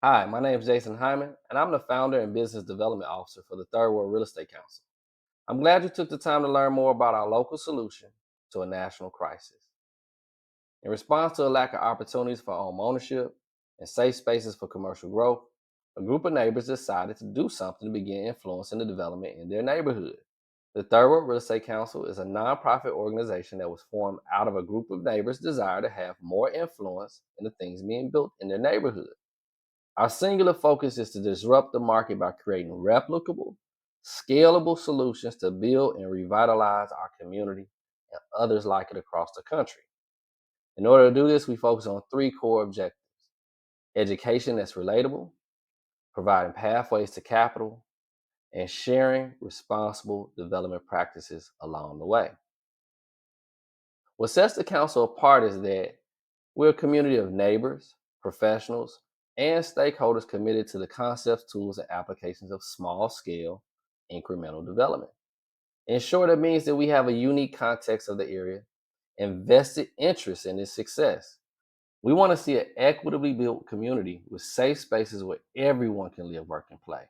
Hi, my name is Jason Hyman, and I'm the founder and business development officer for the Third World Real Estate Council. I'm glad you took the time to learn more about our local solution to a national crisis. In response to a lack of opportunities for home ownership and safe spaces for commercial growth, a group of neighbors decided to do something to begin influencing the development in their neighborhood. The Third World Real Estate Council is a nonprofit organization that was formed out of a group of neighbors' desire to have more influence in the things being built in their neighborhood. Our singular focus is to disrupt the market by creating replicable, scalable solutions to build and revitalize our community and others like it across the country. In order to do this, we focus on three core objectives: education that's relatable, providing pathways to capital, and sharing responsible development practices along the way. What sets the council apart is that we're a community of neighbors, professionals, and stakeholders committed to the concepts, tools, and applications of small scale incremental development. In short, it means that we have a unique context of the area and vested interest in its success. We want to see an equitably built community with safe spaces where everyone can live, work, and play.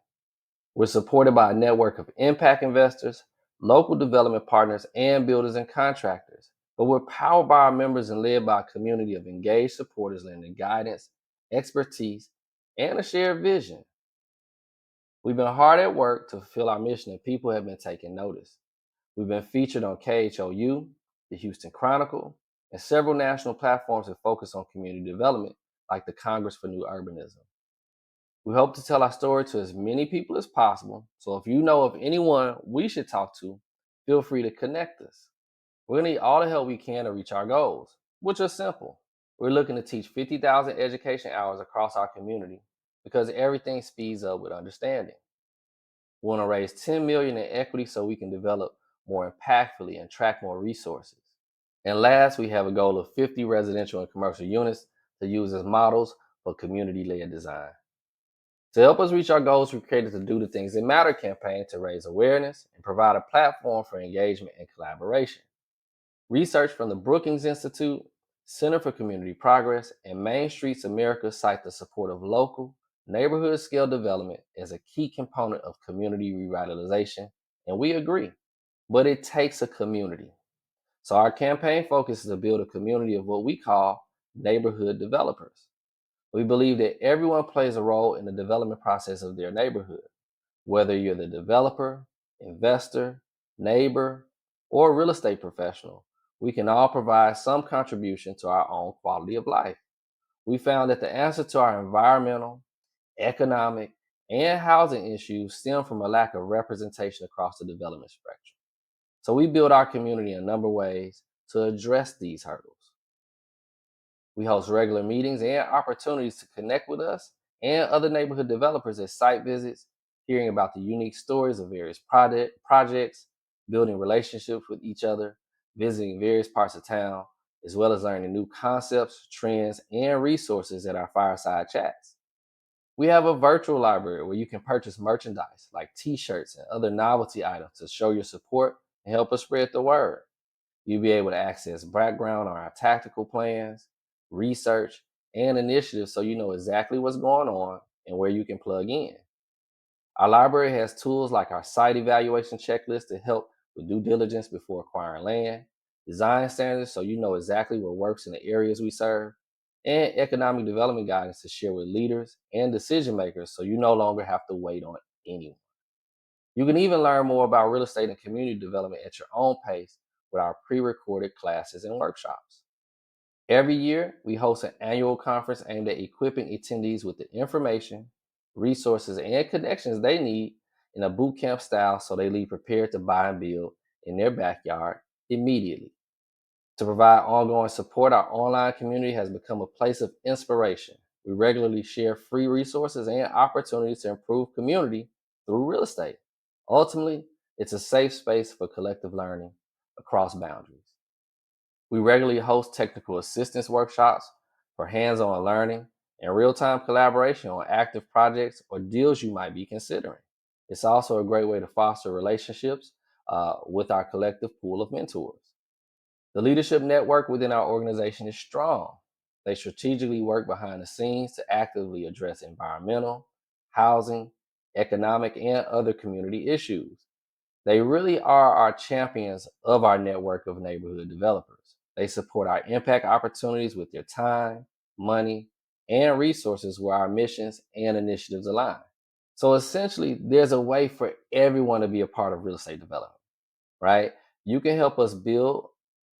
We're supported by a network of impact investors, local development partners, and builders and contractors. But we're powered by our members and led by a community of engaged supporters lending guidance, expertise, and a shared vision. We've been hard at work to fulfill our mission, and people have been taking notice. We've been featured on KHOU, the Houston Chronicle, and several national platforms that focus on community development, like the Congress for New Urbanism. We hope to tell our story to as many people as possible. So if you know of anyone we should talk to, feel free to connect us. We're going to need all the help we can to reach our goals, which are simple. We're looking to teach 50,000 education hours across our community because everything speeds up with understanding. We want to raise 10 million in equity so we can develop more impactfully and track more resources. And last, we have a goal of 50 residential and commercial units to use as models for community-led design. To help us reach our goals, we created the Do the Things That Matter campaign to raise awareness and provide a platform for engagement and collaboration. Research from the Brookings Institute, Center for Community Progress, and Main Streets America cite the support of local, neighborhood scale development as a key component of community revitalization, and we agree. But it takes a community. So our campaign focuses to build a community of what we call neighborhood developers. We believe that everyone plays a role in the development process of their neighborhood, whether you're the developer, investor, neighbor, or real estate professional. We can all provide some contribution to our own quality of life. We found that the answer to our environmental, economic, and housing issues stem from a lack of representation across the development spectrum. So we build our community in a number of ways to address these hurdles. We host regular meetings and opportunities to connect with us and other neighborhood developers at site visits, hearing about the unique stories of various projects, building relationships with each other, visiting various parts of town, as well as learning new concepts, trends, and resources at our fireside chats. We have a virtual library where you can purchase merchandise like t-shirts and other novelty items to show your support and help us spread the word. You'll be able to access background on our tactical plans, research, and initiatives so you know exactly what's going on and where you can plug in. Our library has tools like our site evaluation checklist to help with due diligence before acquiring land, design standards so you know exactly what works in the areas we serve, and economic development guidance to share with leaders and decision makers so you no longer have to wait on anyone. You can even learn more about real estate and community development at your own pace with our pre-recorded classes and workshops. Every year, we host an annual conference aimed at equipping attendees with the information, resources, and connections they need in a boot camp style so they leave prepared to buy and build in their backyard immediately. To provide ongoing support, our online community has become a place of inspiration. We regularly share free resources and opportunities to improve community through real estate. Ultimately, it's a safe space for collective learning across boundaries. We regularly host technical assistance workshops for hands-on learning and real-time collaboration on active projects or deals you might be considering. It's also a great way to foster relationships with our collective pool of mentors. The leadership network within our organization is strong. They strategically work behind the scenes to actively address environmental, housing, economic, and other community issues. They really are our champions of our network of neighborhood developers. They support our impact opportunities with their time, money, and resources where our missions and initiatives align. So essentially, there's a way for everyone to be a part of real estate development, right? You can help us build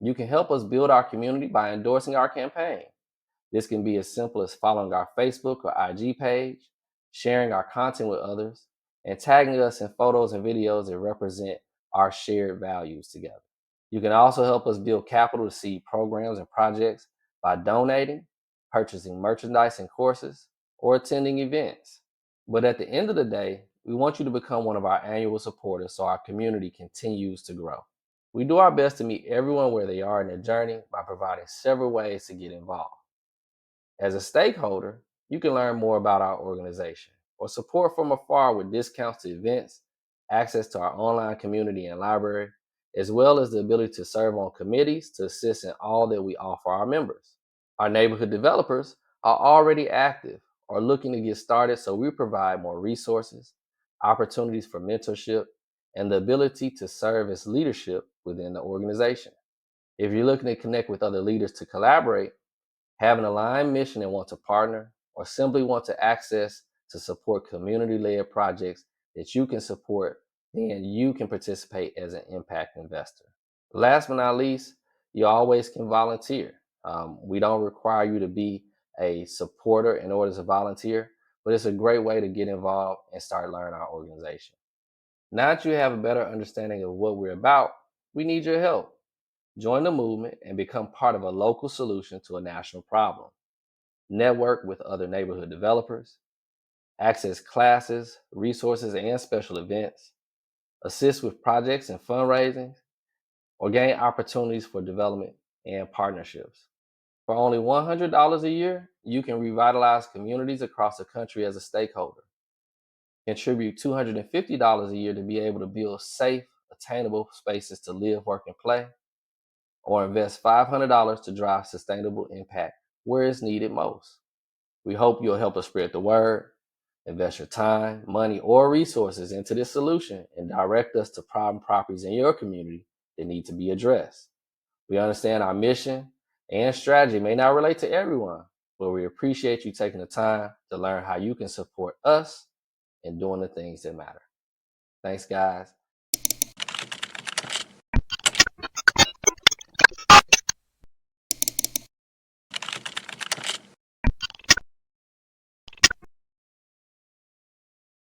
you can help us build our community by endorsing our campaign. This can be as simple as following our Facebook or IG page, sharing our content with others, and tagging us in photos and videos that represent our shared values together. You can also help us build capital to seed programs and projects by donating, purchasing merchandise and courses, or attending events. But at the end of the day, we want you to become one of our annual supporters so our community continues to grow. We do our best to meet everyone where they are in their journey by providing several ways to get involved. As a stakeholder, you can learn more about our organization or support from afar with discounts to events, access to our online community and library, as well as the ability to serve on committees to assist in all that we offer our members. Our neighborhood developers are already active or looking to get started, so we provide more resources, opportunities for mentorship, and the ability to serve as leadership within the organization. If you're looking to connect with other leaders to collaborate, have an aligned mission and want to partner, or simply want to access to support community led projects that you can support, then you can participate as an impact investor. Last but not least, you always can volunteer. We don't require you to be a supporter in order to volunteer, but it's a great way to get involved and start learning our organization. Now that you have a better understanding of what we're about, we need your help. Join the movement and become part of a local solution to a national problem. Network with other neighborhood developers, access classes, resources, and special events, assist with projects and fundraising, or gain opportunities for development and partnerships. For only $100 a year, you can revitalize communities across the country as a stakeholder. Contribute $250 a year to be able to build safe, attainable spaces to live, work, and play, or invest $500 to drive sustainable impact where it's needed most. We hope you'll help us spread the word, invest your time, money, or resources into this solution, and direct us to problem properties in your community that need to be addressed. We understand our mission and strategy may not relate to everyone, but we appreciate you taking the time to learn how you can support us in doing the things that matter. Thanks, guys.